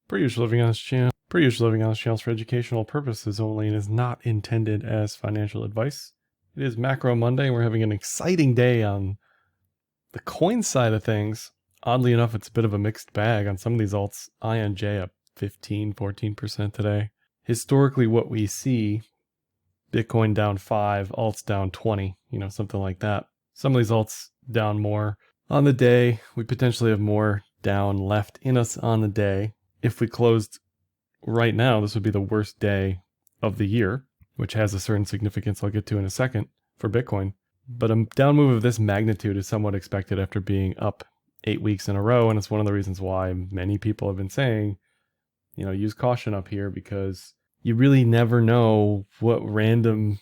Per usual, living on this channel is for educational purposes only and is not intended as financial advice. It is Macro Monday, and we're having an exciting day on the coin side of things. Oddly enough, it's a bit of a mixed bag on some of these alts. INJ up 15, 14% today. Historically, what we see, Bitcoin down 5, alts down 20, something like that. Some of these alts down more on the day. We potentially have more down left in us on the day. If we closed right now, this would be the worst day of the year, which has a certain significance I'll get to in a second for Bitcoin. But a down move of this magnitude is somewhat expected after being up 8 weeks in a row. And it's one of the reasons why many people have been saying, use caution up here, because you really never know what random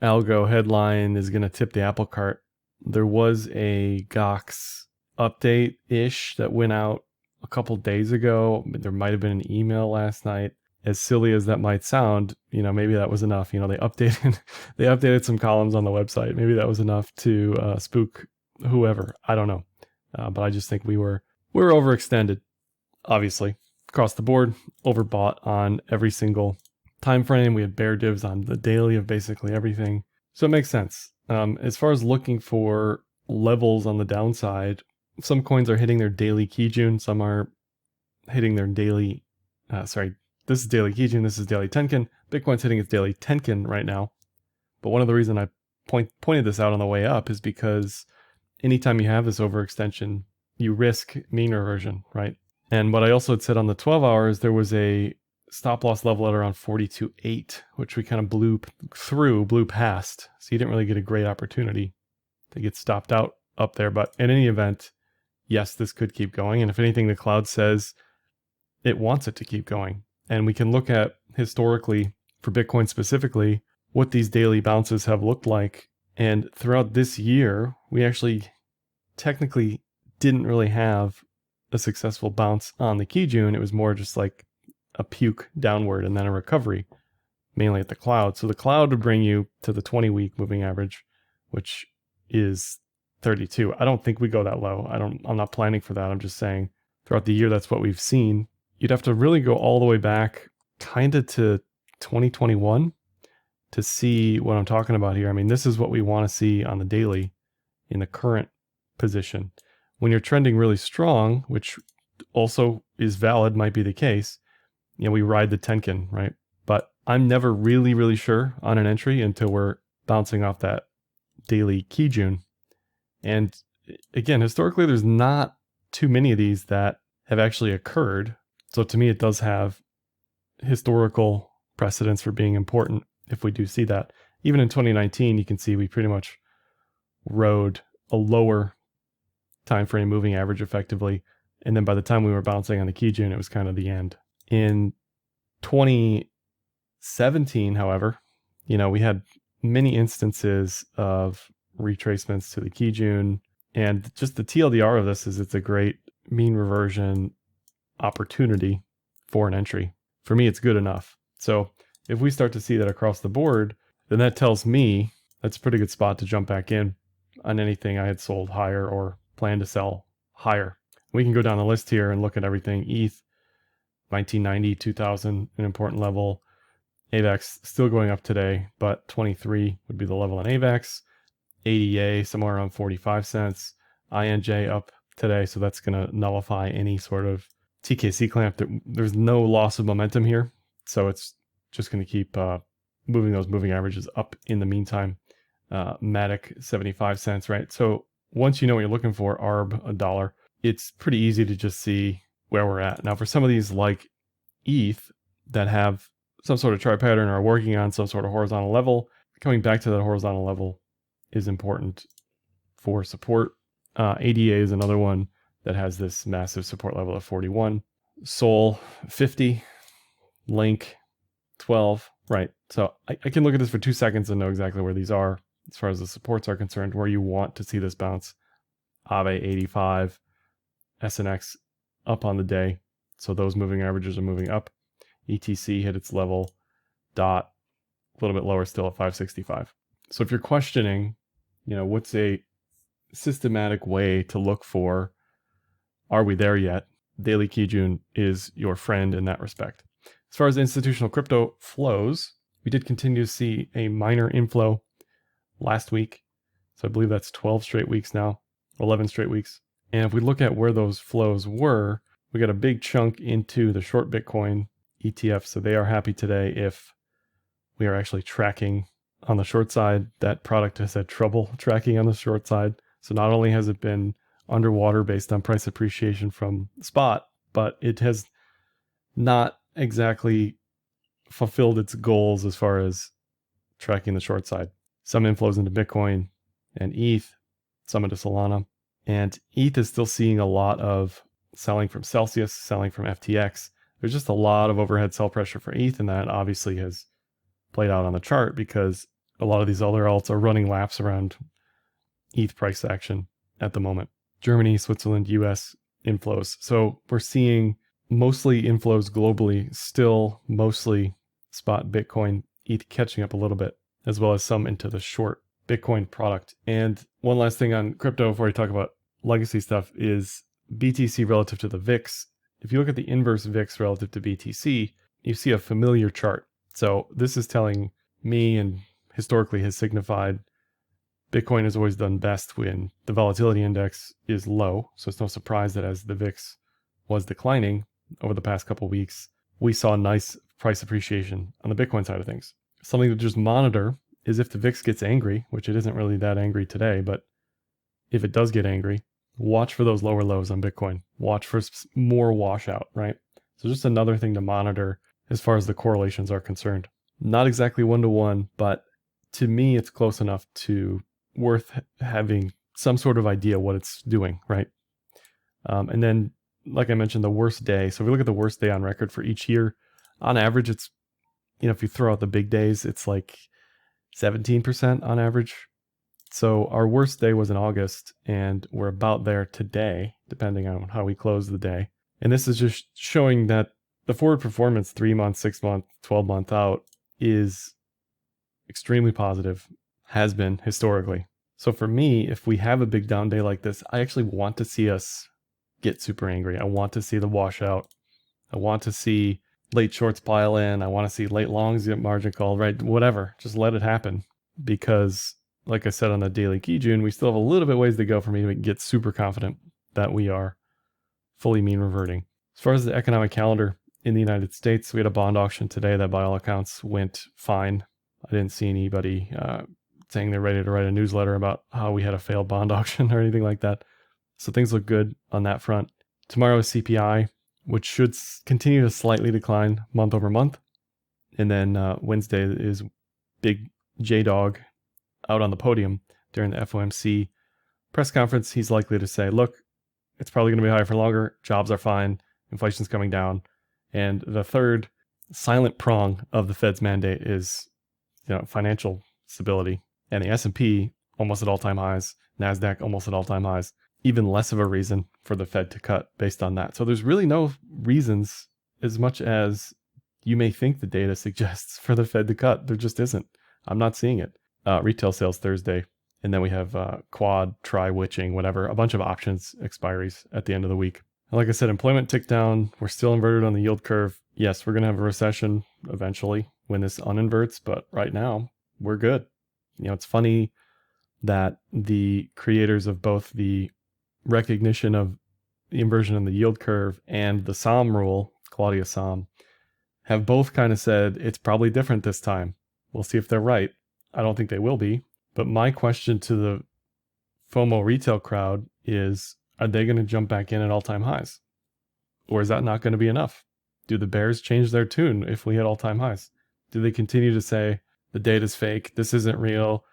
algo headline is going to tip the apple cart. There was a GOX update-ish that went out a couple days ago. There might have been an email last night. As silly as that might sound, maybe that was enough. They updated some columns on the website. Maybe that was enough to spook whoever. I don't know. But I just think we were overextended, obviously, across the board, overbought on every single time frame. We had bear divs on the daily of basically everything. So it makes sense. As far as looking for levels on the downside, some coins are hitting their daily Kijun. Some are hitting their daily, this is daily Kijun, this is daily Tenkan. Bitcoin's hitting its daily Tenkan right now. But one of the reasons I pointed this out on the way up is because anytime you have this overextension, you risk mean reversion, right? And what I also had said on the 12 hours, there was a stop loss level at around 42.8, which we kind of blew past. So you didn't really get a great opportunity to get stopped out up there. But in any event, yes, this could keep going. And if anything, the cloud says it wants it to keep going. And we can look at historically, for Bitcoin specifically, what these daily bounces have looked like. And throughout this year, we actually technically didn't really have a successful bounce on the Kijun. It was more just like a puke downward and then a recovery, mainly at the cloud. So the cloud would bring you to the 20-week moving average, which is 32. I don't think we go that low. I'm not planning for that. I'm just saying throughout the year, that's what we've seen. You'd have to really go all the way back kind of to 2021 to see what I'm talking about here. I mean, this is what we want to see on the daily in the current position. When you're trending really strong, which also is valid, might be the case, we ride the Tenkan, right? But I'm never really, really sure on an entry until we're bouncing off that daily Kijun. And again, historically, there's not too many of these that have actually occurred. So to me, it does have historical precedence for being important if we do see that. Even in 2019, you can see we pretty much rode a lower time frame moving average effectively. And then by the time we were bouncing on the Kijun, it was kind of the end. In 2017, however, we had many instances of retracements to the Kijun, and just the TLDR of this is it's a great mean reversion opportunity for an entry. For me, it's good enough. So if we start to see that across the board, then that tells me that's a pretty good spot to jump back in on anything I had sold higher or plan to sell higher. We can go down the list here and look at everything. ETH, 1990, 2000, an important level. AVAX still going up today, but 23 would be the level in AVAX. ADA somewhere around 45 cents. INJ up today, so that's going to nullify any sort of TKC clamp. There's no loss of momentum here, so it's just going to keep moving those moving averages up in the meantime. Matic 75 cents, right? So once you know what you're looking for, ARB $1, it's pretty easy to just see where we're at. Now for some of these like ETH that have some sort of chart pattern or are working on some sort of horizontal level, coming back to that horizontal level is important for support. ADA is another one that has this massive support level of 41. Sol 50, Link 12, right? So I can look at this for 2 seconds and know exactly where these are as far as the supports are concerned, where you want to see this bounce. Aave 85, SNX up on the day. So those moving averages are moving up. ETC hit its level. DOT a little bit lower still at 565. So if you're questioning, what's a systematic way to look for, are we there yet? Daily Kijun is your friend in that respect. As far as institutional crypto flows, we did continue to see a minor inflow last week. So I believe that's 12 straight weeks now, 11 straight weeks. And if we look at where those flows were, we got a big chunk into the short Bitcoin ETF. So they are happy today if we are actually tracking on the short side. That product has had trouble tracking on the short side. So not only has it been underwater based on price appreciation from spot, but it has not exactly fulfilled its goals as far as tracking the short side. Some inflows into Bitcoin and ETH, some into Solana. And ETH is still seeing a lot of selling from Celsius, selling from FTX. There's just a lot of overhead sell pressure for ETH, and that obviously has played out on the chart because a lot of these other alts are running laps around ETH price action at the moment. Germany, Switzerland, US inflows. So we're seeing mostly inflows globally, still mostly spot Bitcoin, ETH catching up a little bit, as well as some into the short Bitcoin product. And one last thing on crypto before I talk about legacy stuff is BTC relative to the VIX. If you look at the inverse VIX relative to BTC, you see a familiar chart. So this is telling me, and historically has signified, Bitcoin has always done best when the volatility index is low. So it's no surprise that as the VIX was declining over the past couple of weeks, we saw nice price appreciation on the Bitcoin side of things. Something to just monitor is if the VIX gets angry, which it isn't really that angry today, but if it does get angry, watch for those lower lows on Bitcoin. Watch for more washout, right? So just another thing to monitor as far as the correlations are concerned. Not exactly one-to-one, but to me, it's close enough to worth having some sort of idea what it's doing, right? And then, like I mentioned, the worst day. So if we look at the worst day on record for each year, on average, it's, if you throw out the big days, it's like 17% on average. So our worst day was in August, and we're about there today, depending on how we close the day. And this is just showing that the forward performance 3 months, 6 months, 12 months out is extremely positive, has been historically. So for me, if we have a big down day like this, I actually want to see us get super angry. I want to see the washout. I want to see late shorts pile in. I want to see late longs get margin called, right? Whatever, just let it happen. Because like I said on the daily Kijun, we still have a little bit ways to go for me to get super confident that we are fully mean reverting. As far as the economic calendar in the United States, we had a bond auction today that by all accounts went fine. I didn't see anybody saying they're ready to write a newsletter about how we had a failed bond auction or anything like that. So things look good on that front. Tomorrow is CPI, which should continue to slightly decline month over month. And then Wednesday is big J-Dog out on the podium during the FOMC press conference. He's likely to say, look, it's probably going to be high for longer. Jobs are fine. Inflation's coming down. And the third silent prong of the Fed's mandate is, financial stability. And the S&P almost at all-time highs, NASDAQ almost at all-time highs. Even less of a reason for the Fed to cut based on that. So there's really no reasons as much as you may think the data suggests for the Fed to cut. There just isn't. I'm not seeing it. Retail sales Thursday. And then we have quad, tri, witching, whatever, a bunch of options expiries at the end of the week. And like I said, employment ticked down. We're still inverted on the yield curve. Yes, we're going to have a recession eventually when this uninverts, but right now we're good. It's funny that the creators of both the recognition of the inversion in the yield curve and the Somm rule, Claudia Somm, have both kind of said it's probably different this time. We'll see if they're right. I don't think they will be. But my question to the FOMO retail crowd is, are they going to jump back in at all-time highs? Or is that not going to be enough? Do the bears change their tune if we hit all-time highs? Do they continue to say, the data's fake, this isn't real,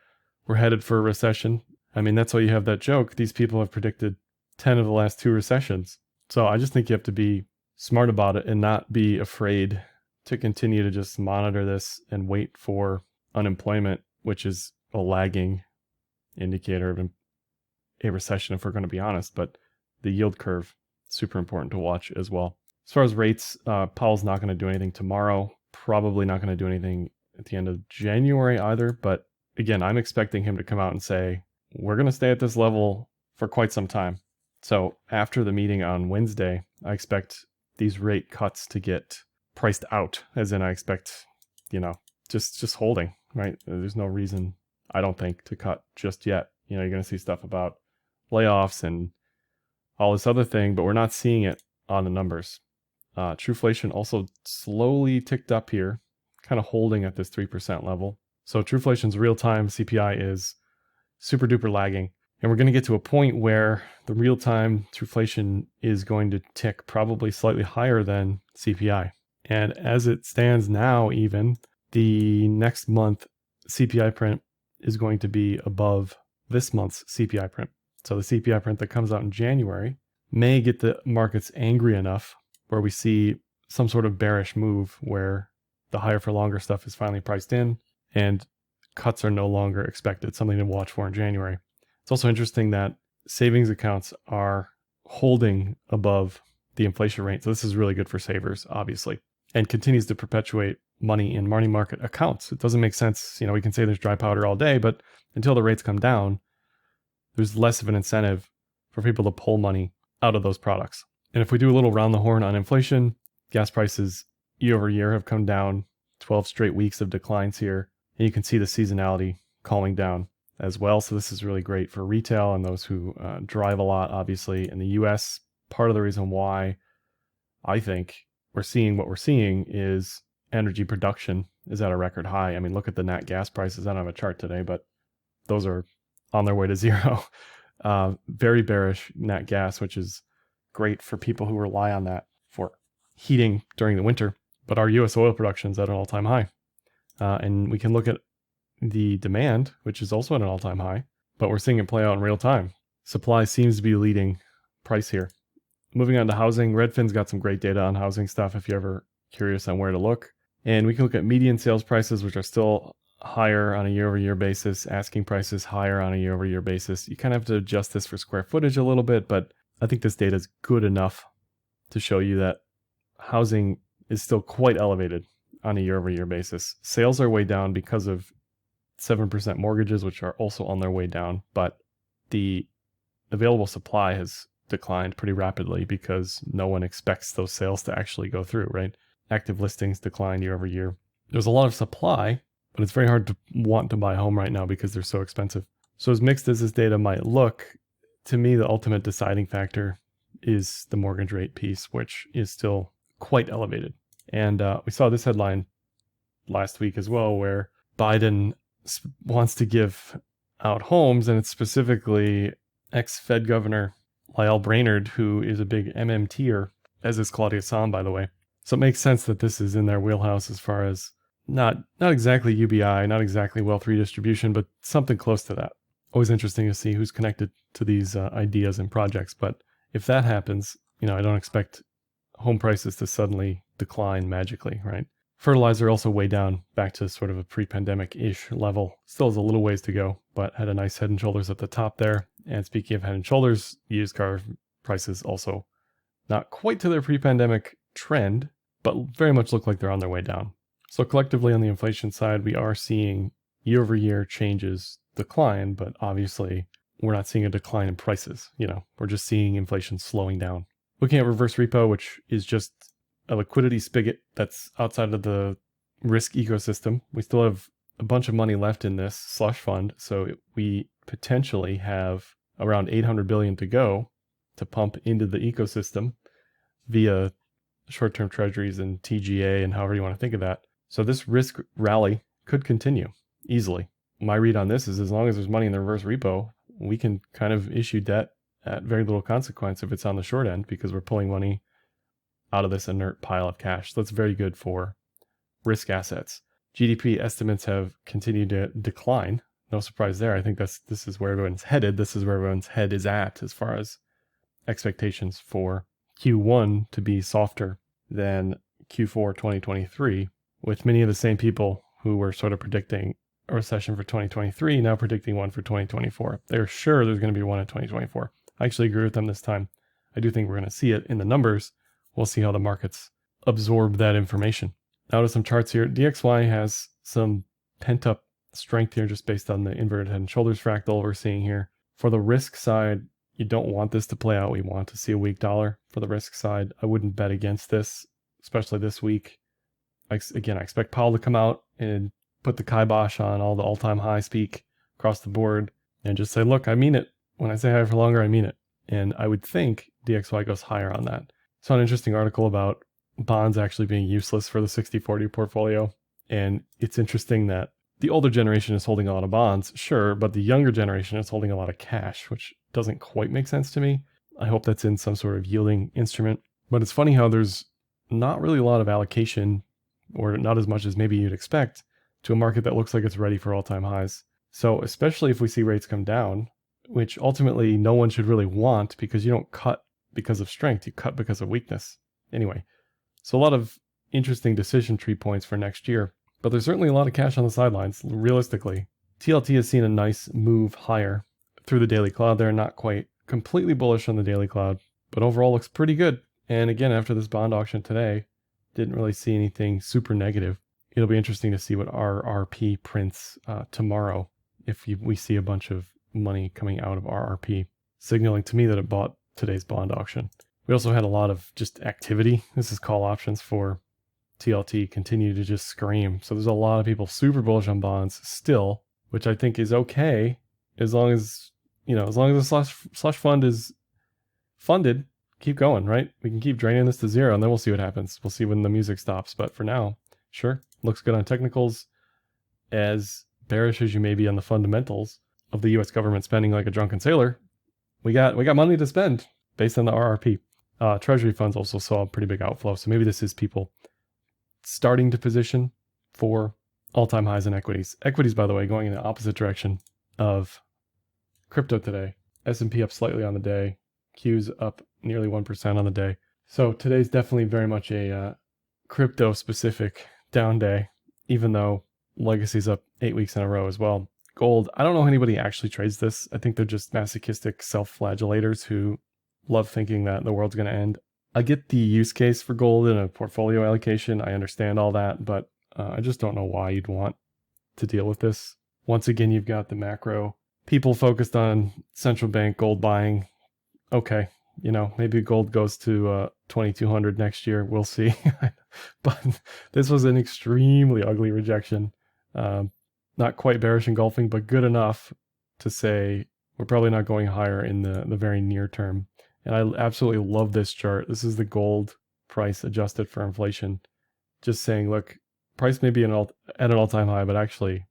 we're headed for a recession? I mean, that's why you have that joke. These people have predicted 10 of the last 2 recessions. So I just think you have to be smart about it and not be afraid to continue to just monitor this and wait for unemployment, which is a lagging indicator of a recession, if we're going to be honest. But the yield curve, super important to watch as well. As far as rates, Powell's not going to do anything tomorrow. Probably not going to do anything at the end of January either. But again, I'm expecting him to come out and say, we're going to stay at this level for quite some time. So after the meeting on Wednesday, I expect these rate cuts to get priced out, as in I expect, just holding, right? There's no reason, I don't think, to cut just yet. You're going to see stuff about layoffs and all this other thing, but we're not seeing it on the numbers. Trueflation also slowly ticked up here, kind of holding at this 3% level. So Trueflation's real-time CPI is super duper lagging. And we're going to get to a point where the real-time Trueflation is going to tick probably slightly higher than CPI. And as it stands now, even, the next month CPI print is going to be above this month's CPI print. So the CPI print that comes out in January may get the markets angry enough where we see some sort of bearish move where the higher for longer stuff is finally priced in and cuts are no longer expected, something to watch for in January. It's also interesting that savings accounts are holding above the inflation rate. So this is really good for savers, obviously, and continues to perpetuate money in money market accounts. It doesn't make sense. We can say there's dry powder all day, but until the rates come down, there's less of an incentive for people to pull money out of those products. And if we do a little round the horn on inflation, gas prices year over year have come down, 12 straight weeks of declines here. And you can see the seasonality calming down as well. So this is really great for retail and those who drive a lot, obviously. In the US, part of the reason why I think we're seeing what we're seeing is energy production is at a record high. I mean, look at the nat gas prices. I don't have a chart today, but those are on their way to zero. Very bearish nat gas, which is great for people who rely on that for heating during the winter. But our US oil production is at an all-time high. And we can look at the demand, which is also at an all-time high, but we're seeing it play out in real time. Supply seems to be leading price here. Moving on to housing, Redfin's got some great data on housing stuff if you're ever curious on where to look. And we can look at median sales prices, which are still higher on a year-over-year basis, asking prices higher on a year-over-year basis. You kind of have to adjust this for square footage a little bit, but I think this data is good enough to show you that housing is still quite elevated on a year-over-year basis. Sales are way down because of 7% mortgages, which are also on their way down, but the available supply has declined pretty rapidly because no one expects those sales to actually go through, right? Active listings decline year over year. There's a lot of supply, but it's very hard to want to buy a home right now because they're so expensive. So as mixed as this data might look, to me, the ultimate deciding factor is the mortgage rate piece, which is still quite elevated. And we saw this headline last week as well, where Biden wants to give out homes, and it's specifically ex-Fed Governor Lael Brainerd, who is a big MMTer, as is Claudia Sahm, by the way. So it makes sense that this is in their wheelhouse as far as not exactly UBI, not exactly wealth redistribution, but something close to that. Always interesting to see who's connected to these ideas and projects. But if that happens, I don't expect home prices to suddenly decline magically, right? Fertilizer also way down back to sort of a pre-pandemic-ish level. Still has a little ways to go, but had a nice head and shoulders at the top there. And speaking of head and shoulders, used car prices also not quite to their pre-pandemic trend, but very much look like they're on their way down. So collectively on the inflation side, we are seeing year-over-year changes decline, but obviously we're not seeing a decline in prices. We're just seeing inflation slowing down. Looking at reverse repo, which is just a liquidity spigot that's outside of the risk ecosystem. We still have a bunch of money left in this slush fund, so we potentially have around $800 billion to go to pump into the ecosystem via short-term treasuries and TGA and however you want to think of that. So this risk rally could continue easily. My read on this is as long as there's money in the reverse repo, we can kind of issue debt at very little consequence if it's on the short end because we're pulling money out of this inert pile of cash. So that's very good for risk assets. GDP estimates have continued to decline. No surprise there. I think this is where everyone's headed. This is where everyone's head is at as far as expectations for Q1 to be softer than Q4 2023, with many of the same people who were sort of predicting a recession for 2023 now predicting one for 2024. They're sure there's going to be one in 2024. I actually agree with them this time. I do think we're going to see it in the numbers. We'll see how the markets absorb that information. Now to some charts here. DXY has some pent-up strength here just based on the inverted head and shoulders fractal we're seeing here. For the risk side, You don't want this to play out. We want to see a weak dollar for the risk side. I wouldn't bet against this, especially this week. Again, I expect Powell to come out and put the kibosh on all the all-time high speak across the board and just say, look, I mean it. When I say higher for longer, I mean it. And I would think DXY goes higher on that. Saw an interesting article about bonds actually being useless for the 60-40 portfolio. And it's interesting that the older generation is holding a lot of bonds, sure, but the younger generation is holding a lot of cash, which doesn't quite make sense to me. I hope that's in some sort of yielding instrument. But it's funny how there's not really a lot of allocation, or not as much as maybe you'd expect, to a market that looks like it's ready for all-time highs. So especially if we see rates come down, which ultimately no one should really want, because you don't cut because of strength, you cut because of weakness. Anyway, so a lot of interesting decision tree points for next year, but there's certainly a lot of cash on the sidelines, realistically. TLT has seen a nice move higher through the daily cloud there, not quite completely bullish on the daily cloud, but overall looks pretty good. And again, after this bond auction today, didn't really see anything super negative. It'll be interesting to see what RRP prints tomorrow if we see a bunch of money coming out of RRP, signaling to me that it bought today's bond auction. We also had a lot of just activity. This is call options for TLT continue to just scream. So there's a lot of people super bullish on bonds still, which I think is okay as long as, as long as the slush fund is funded, keep going, right? We can keep draining this to zero and then we'll see what happens. We'll see when the music stops. But for now, sure, looks good on technicals. As bearish as you may be on the fundamentals of the US government spending like a drunken sailor, we got money to spend based on the RRP. Treasury funds also saw a pretty big outflow. So maybe this is people starting to position for all-time highs in equities. Equities, by the way, going in the opposite direction of crypto today. S&P up slightly on the day. Q's up nearly 1% on the day. So today's definitely very much a crypto-specific down day, even though Legacy's up 8 weeks in a row as well. Gold, I don't know if anybody actually trades this. I think they're just masochistic self-flagellators who love thinking that the world's going to end. I get the use case for gold in a portfolio allocation. I understand all that, but I just don't know why you'd want to deal with this. Once again, you've got the macro people focused on central bank gold buying. Okay, maybe gold goes to 2,200 next year. We'll see. But this was an extremely ugly rejection. Not quite bearish engulfing, but good enough to say we're probably not going higher in the very near term. And I absolutely love this chart. This is the gold price adjusted for inflation. Just saying, look, price may be at an all-time high, but actually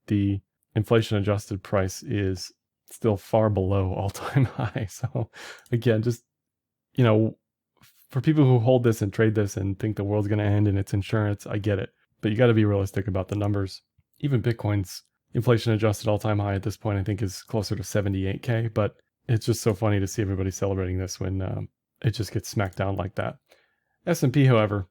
the inflation adjusted price is still far below all-time high. So again, just, for people who hold this and trade this and think the world's going to end and it's insurance, I get it. But you got to be realistic about the numbers. Even Bitcoin's inflation adjusted all-time high at this point, I think, is closer to 78K. But it's just so funny to see everybody celebrating this when it just gets smacked down like that. S&P, however,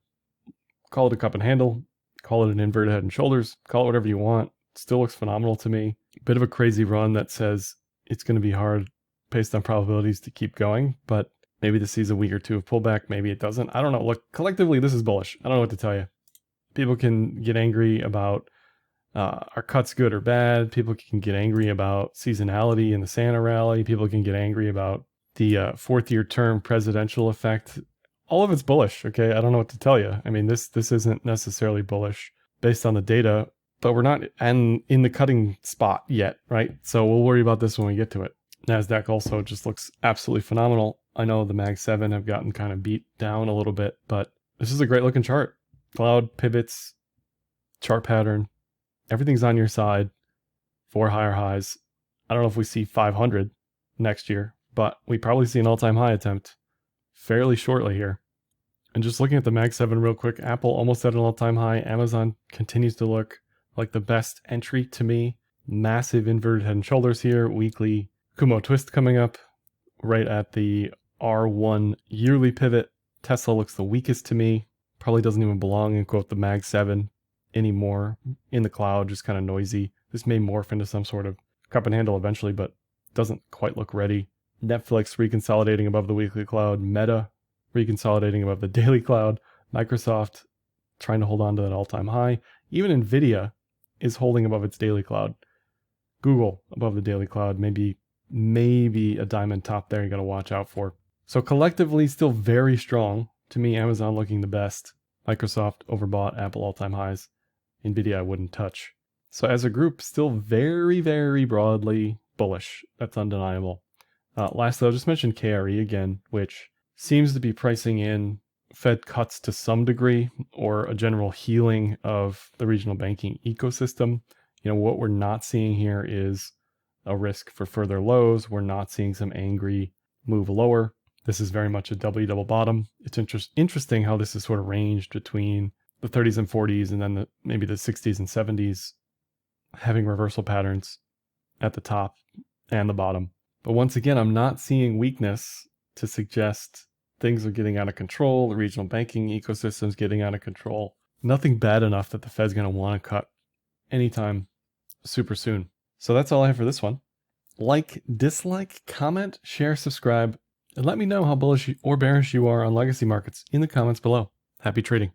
call it a cup and handle, call it an inverted head and shoulders, call it whatever you want. Still looks phenomenal to me. Bit of a crazy run that says it's going to be hard based on probabilities to keep going, but maybe this sees a week or two of pullback. Maybe it doesn't. I don't know. Look, collectively, this is bullish. I don't know what to tell you. People can get angry about are cuts good or bad? People can get angry about seasonality in the Santa rally. People can get angry about the fourth-year term presidential effect. All of it's bullish, okay? I don't know what to tell you. I mean, this isn't necessarily bullish based on the data, but we're not in the cutting spot yet, right? So we'll worry about this when we get to it. NASDAQ also just looks absolutely phenomenal. I know the Mag 7 have gotten kind of beat down a little bit, but this is a great looking chart. Cloud pivots, chart pattern. Everything's on your side for higher highs. I don't know if we see 500 next year, but we probably see an all-time high attempt fairly shortly here. And just looking at the Mag 7 real quick, Apple almost at an all-time high. Amazon continues to look like the best entry to me. Massive inverted head and shoulders here. Weekly Kumo twist coming up right at the R1 yearly pivot. Tesla looks the weakest to me. Probably doesn't even belong in quote the Mag 7 anymore in the cloud, just kind of noisy. This may morph into some sort of cup and handle eventually, but doesn't quite look ready. Netflix reconsolidating above the weekly cloud. Meta reconsolidating above the daily cloud. Microsoft trying to hold on to that all-time high. Even Nvidia is holding above its daily cloud. Google above the daily cloud, maybe maybe a diamond top there you got to watch out for. So collectively, still very strong. To me, Amazon looking the best. Microsoft overbought, Apple all-time highs. Nvidia I wouldn't touch. So as a group, still very, very broadly bullish. That's undeniable. Lastly, I'll just mention KRE again, which seems to be pricing in Fed cuts to some degree, or a general healing of the regional banking ecosystem. What we're not seeing here is a risk for further lows. We're not seeing some angry move lower. This is very much a double bottom. It's interesting how this is sort of ranged between the 30s and 40s, and then maybe the 60s and 70s, having reversal patterns at the top and the bottom. But once again, I'm not seeing weakness to suggest things are getting out of control. The regional banking ecosystem is getting out of control. Nothing bad enough that the Fed's going to want to cut anytime super soon. So that's all I have for this one. Like, dislike, comment, share, subscribe, and let me know how bullish or bearish you are on legacy markets in the comments below. Happy trading.